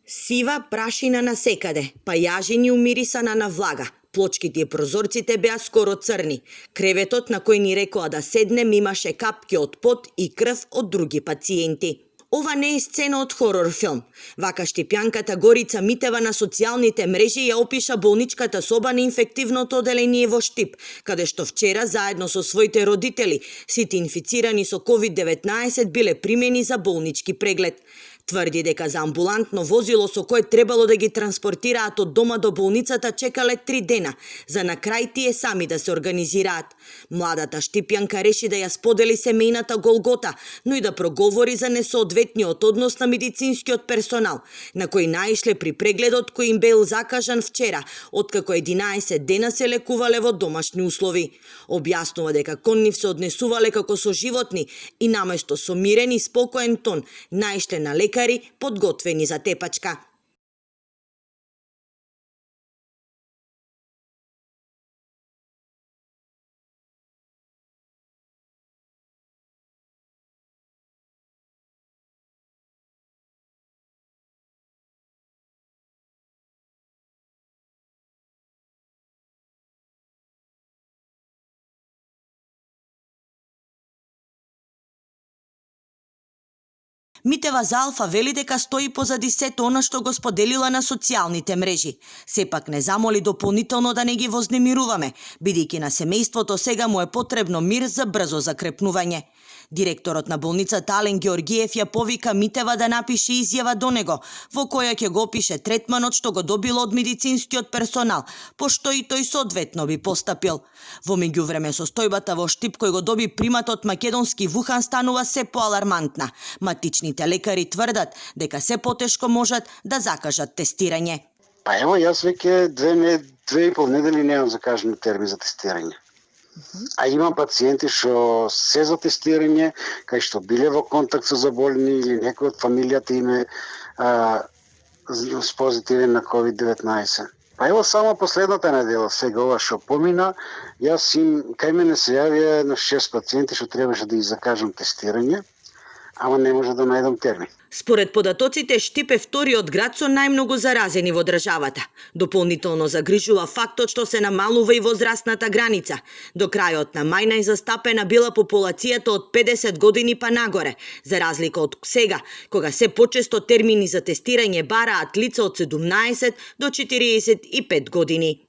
Сива прашина насекаде, пајажини умирисана на влага. Плочките и прозорците беа скоро црни. Креветот на кој ни рекоа да седнем имаше капки од пот и крв од други пациенти. Ова не е сцена од хорор филм. Вака штипјанката Горица Митева на социјалните мрежи ја опиша болничката соба на инфективното оделение во Штип, каде што вчера заедно со своите родители, сите инфицирани со COVID-19 биле примени за болнички преглед. Тврди дека за амбулантно возило со кое требало да ги транспортираат од дома до болницата чекале 3 дена, за на крај тие сами да се организираат. Младата штипјанка реши да ја сподели семејната голгота, но и да проговори за несоодветниот однос на медицинскиот персонал, на кој наишле при прегледот кој им бил закажан вчера, откако 11 дена се лекувале во домашни услови. Објаснува дека кон нив се однесувале како со животни и наместо со мирен и спокоен тон наишле на лекари подготвени за тепачка. Митева за Алфа вели дека стои позади сето она што го споделила на социјалните мрежи. Сепак не замоли дополнително да не ги вознемируваме, бидејќи на семејството сега му е потребно мир за брзо закрепнување. Директорот на болницата Ален Георгиев ја повика Митева да напише изјава до него, во која ќе го опише третманот што го добил од медицинскиот персонал, пошто и тој соодветно би постапил. Во меѓувреме состојбата во Штип кој го доби приматот македонски Вухан станува се поалармантна. Матичните лекари тврдат дека се потешко можат да закажат тестирање. Па ево, јас веќе 2,5 недели немам закажано термин за тестирање. А имам пациенти што се за тестирање, кај што биле во контакт со заболени или некој од фамилијата им е позитивен на COVID-19. Па ево само последната недела, сега ова што помина, кај мене се јавија на 6 пациенти што требаше да ги закажам тестирање, ама не може да најдам термин. Според податоците, Штип е вториот град со најмногу заразени во државата. Дополнително загрижува фактот што се намалува и возрастната граница. До крајот на мај најзастапена била популацијата од 50 години па нагоре, за разлика од сега, кога се почесто термини за тестирање бараат лица од 17 до 45 години.